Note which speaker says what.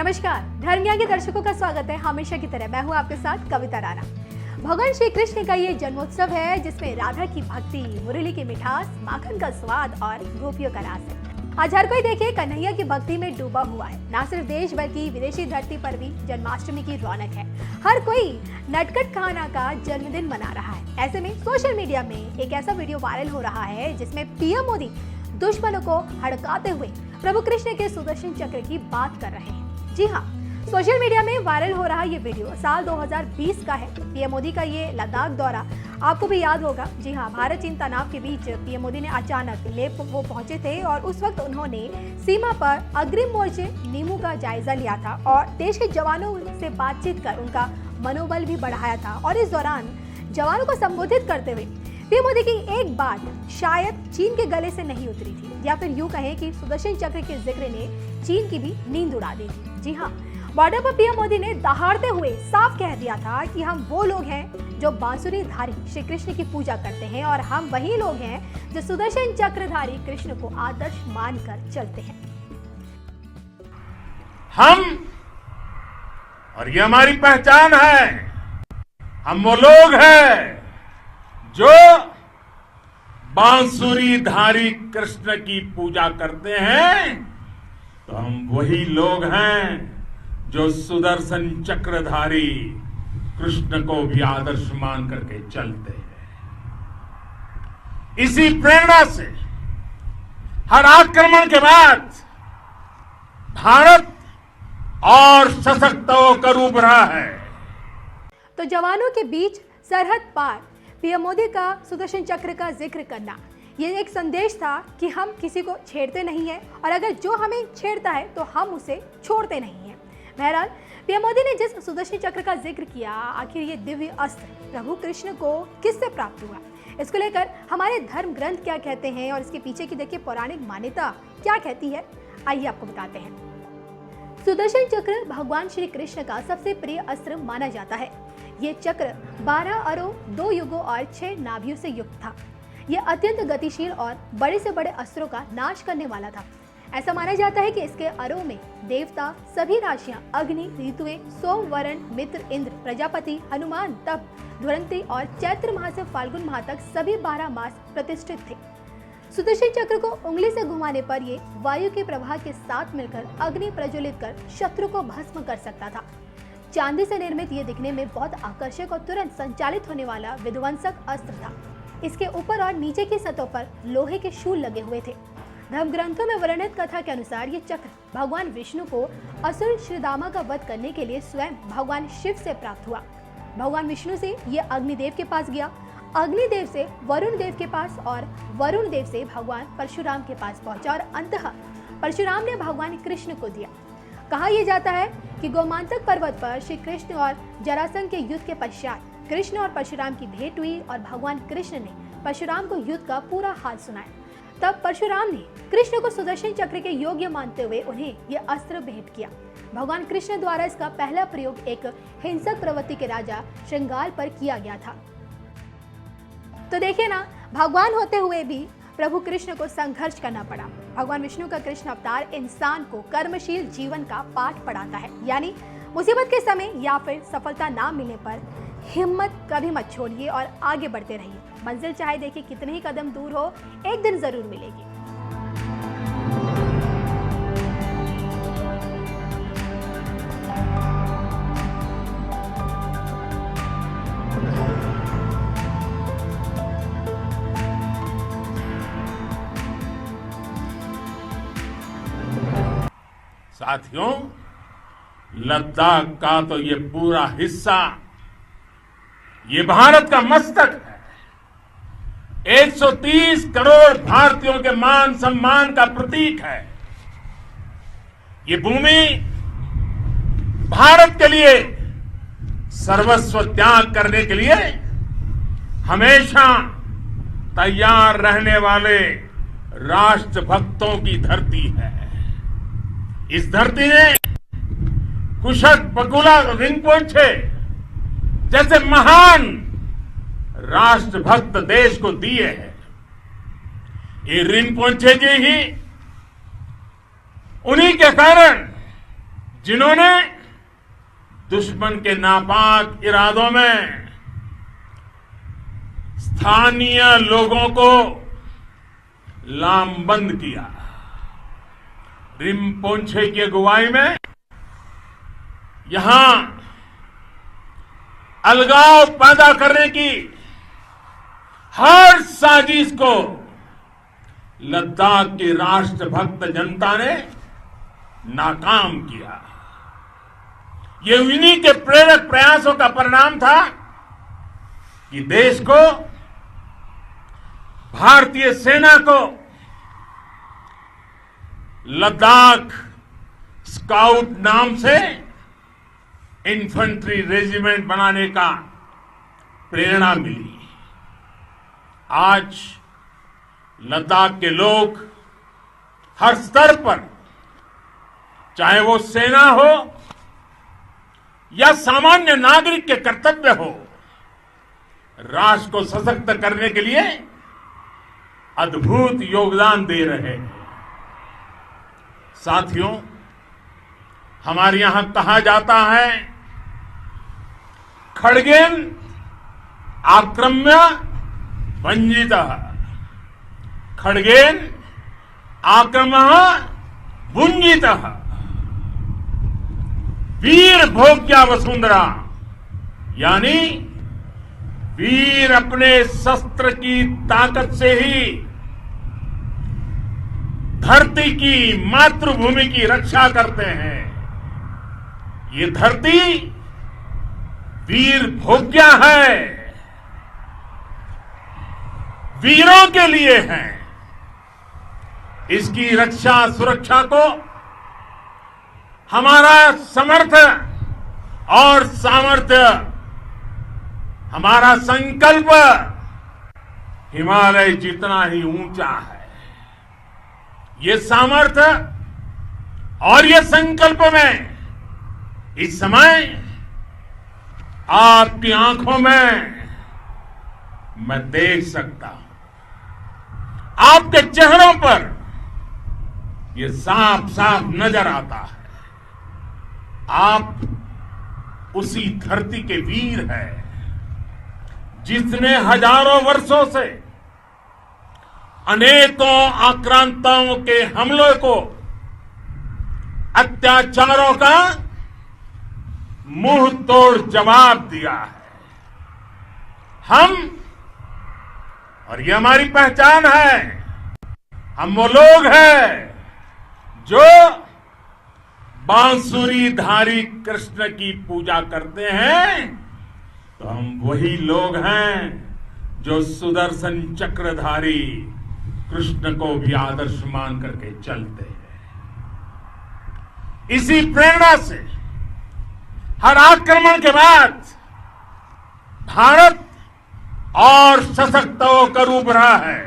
Speaker 1: नमस्कार, धर्म ज्ञान के दर्शकों का स्वागत है। हमेशा की तरह मैं हूं आपके साथ कविता राणा। भगवान श्री कृष्ण का ये जन्मोत्सव है जिसमें राधा की भक्ति, मुरली की मिठास, माखन का स्वाद और गोपियों का रास है। आज हर कोई देखे कन्हैया की भक्ति में डूबा हुआ है। ना सिर्फ देश बल्कि विदेशी धरती पर भी जन्माष्टमी की रौनक है। हर कोई नटखट खाना का जन्मदिन मना रहा है। ऐसे में सोशल मीडिया में एक ऐसा वीडियो वायरल हो रहा है जिसमें पीएम मोदी दुश्मनों को हड़काते हुए प्रभु कृष्ण के सुदर्शन चक्र की बात कर रहे हैं। जी हाँ, सोशल मीडिया में वायरल हो रहा ये वीडियो साल 2020 का है। पीएम मोदी का ये लद्दाख दौरा आपको भी याद होगा। जी हाँ, भारत चीन तनाव के बीच पीएम मोदी ने अचानक लेह वो पहुंचे थे और उस वक्त उन्होंने सीमा पर अग्रिम मोर्चे नीमू का जायजा लिया था और देश के जवानों से बातचीत कर उनका मनोबल भी बढ़ाया था। और इस दौरान जवानों को संबोधित करते हुए पीएम मोदी की एक बात शायद चीन के गले से नहीं उतरी थी, या फिर यूं कहें कि सुदर्शन चक्र के जिक्र ने चीन की भी नींद उड़ा दी थी। जी हाँ, बॉर्डर पर पीएम मोदी ने दहाड़ते हुए साफ कह दिया था कि हम वो लोग हैं जो बांसुरी धारी श्री कृष्ण की पूजा करते हैं और हम वही लोग हैं जो सुदर्शन चक्रधारी कृष्ण को आदर्श मानकर चलते हैं।
Speaker 2: हम और ये हमारी पहचान है। हम वो लोग हैं जो बांसुरी धारी कृष्ण की पूजा करते हैं, तो हम वही लोग हैं जो सुदर्शन चक्रधारी कृष्ण को भी आदर्श मान करके चलते हैं। इसी प्रेरणा से हर आक्रमण के बाद भारत और सशक्त होकर उभरा है।
Speaker 1: तो जवानों के बीच सरहद पार पीएम मोदी का सुदर्शन चक्र का जिक्र करना, ये एक संदेश था कि हम किसी को छेड़ते नहीं हैं और अगर जो हमें छेड़ता है तो हम उसे छोड़ते नहीं हैं। बहरहाल पीएम मोदी ने जिस सुदर्शन चक्र का जिक्र किया, आखिर ये दिव्य अस्त्र प्रभु कृष्ण को किससे प्राप्त हुआ, इसको लेकर हमारे धर्म ग्रंथ क्या कहते हैं और इसके पीछे की देखिए पौराणिक मान्यता क्या कहती है, आइए आपको बताते हैं। सुदर्शन चक्र भगवान श्री कृष्ण का सबसे प्रिय अस्त्र माना जाता है। ये चक्र 12 अरों, 2 युगों और 6 नाभियों से युक्त था। यह अत्यंत गतिशील और बड़े से बड़े अस्त्रों का नाश करने वाला था। ऐसा माना जाता है कि इसके अरों में देवता, सभी राशियां, अग्नि, ऋतुएं, सोम, वरुण, मित्र, इंद्र, प्रजापति, हनुमान, तप, धुरंती और चैत्र माह से फाल्गुन माह तक सभी 12 मास प्रतिष्ठित थे। सुदर्शन चक्र को उंगली से घुमाने पर ये वायु के प्रवाह के साथ मिलकर अग्नि प्रज्वलित कर शत्रु को भस्म कर सकता था। चांदी से निर्मित ये दिखने में बहुत आकर्षक और तुरंत संचालित होने वाला विध्वंसक अस्त्र था। इसके ऊपर और नीचे की सतहों पर लोहे के शूल लगे हुए थे। धर्म ग्रंथों में वर्णित कथा के अनुसार ये चक्र भगवान विष्णु को असुर श्रीदामा का वध करने के लिए स्वयं भगवान शिव से प्राप्त हुआ। भगवान विष्णु से ये अग्निदेव के पास गया, अग्निदेव से वरुण देव के पास और वरुण देव से भगवान परशुराम के पास पहुंचा और अंततः परशुराम ने भगवान कृष्ण को दिया। कहा यह जाता है कि गोमांतक पर्वत पर श्री कृष्ण और जरासंध के युद्ध के पश्चात कृष्ण और परशुराम की भेंट हुई और भगवान कृष्ण ने परशुराम को युद्ध का पूरा हाल सुनाया। तब परशुराम ने कृष्ण को सुदर्शन चक्र के योग्य मानते हुए उन्हें यह अस्त्र भेंट किया। भगवान कृष्ण द्वारा इसका पहला प्रयोग एक हिंसक प्रवृत्ति के राजा श्रृंगाल पर किया गया था। तो देखिए ना, भगवान होते हुए भी प्रभु कृष्ण को संघर्ष करना पड़ा। भगवान विष्णु का कृष्ण अवतार इंसान को कर्मशील जीवन का पाठ पढ़ाता है, यानी मुसीबत के समय या फिर सफलता ना मिलने पर हिम्मत कभी मत छोड़िए और आगे बढ़ते रहिए। मंजिल चाहे देखिए कितने ही कदम दूर हो, एक दिन जरूर मिलेगी।
Speaker 2: साथियों, लद्दाख का तो ये पूरा हिस्सा ये भारत का मस्तक है। 130 करोड़ भारतीयों के मान सम्मान का प्रतीक है। ये भूमि भारत के लिए सर्वस्व त्याग करने के लिए हमेशा तैयार रहने वाले राष्ट्रभक्तों की धरती है। इस धरती ने कुशक बकुला रिंपोचे जैसे महान राष्ट्रभक्त देश को दिए हैं। ये रिंपोचे जी ही उन्हीं के कारण जिन्होंने दुश्मन के नापाक इरादों में स्थानीय लोगों को लामबंद किया। रिम्पोंछे की अगुवाई में यहां अलगाव पैदा करने की हर साजिश को लद्दाख की राष्ट्रभक्त जनता ने नाकाम किया। ये उन्हीं के प्रेरक प्रयासों का परिणाम था कि देश को, भारतीय सेना को लद्दाख स्काउट नाम से इन्फेंट्री रेजिमेंट बनाने का प्रेरणा मिली। आज लद्दाख के लोग हर स्तर पर, चाहे वो सेना हो या सामान्य नागरिक के कर्तव्य हो, राष्ट्र को सशक्त करने के लिए अद्भुत योगदान दे रहे हैं। साथियों, हमारे यहां कहा जाता है, खड्गेन आक्रम्य भंजितः, खड्गेन आक्रमः भुंजितः। वीर भोग्या वसुंधरा, यानी वीर अपने शस्त्र की ताकत से ही धरती की, मातृभूमि की रक्षा करते हैं। ये धरती वीर भोग्या है, वीरों के लिए है। इसकी रक्षा सुरक्षा को हमारा समर्थ और सामर्थ्य, हमारा संकल्प हिमालय जितना ही ऊंचा है। ये सामर्थ्य और ये संकल्प में इस समय आपकी आंखों में मैं देख सकता हूं। आपके चेहरों पर ये साफ साफ नजर आता है। आप उसी धरती के वीर हैं जिसने हजारों वर्षों से अनेकों आक्रांताओं के हमलों को, अत्याचारों का मुंह तोड़ जवाब दिया है। हम, और ये हमारी पहचान है, हम वो लोग हैं जो बांसुरीधारी कृष्ण की पूजा करते हैं, तो हम वही लोग हैं जो सुदर्शन चक्रधारी कृष्ण को भी आदर्श मान करके चलते हैं। इसी प्रेरणा से हर आक्रमण के बाद भारत और सशक्त होकर उभरा है।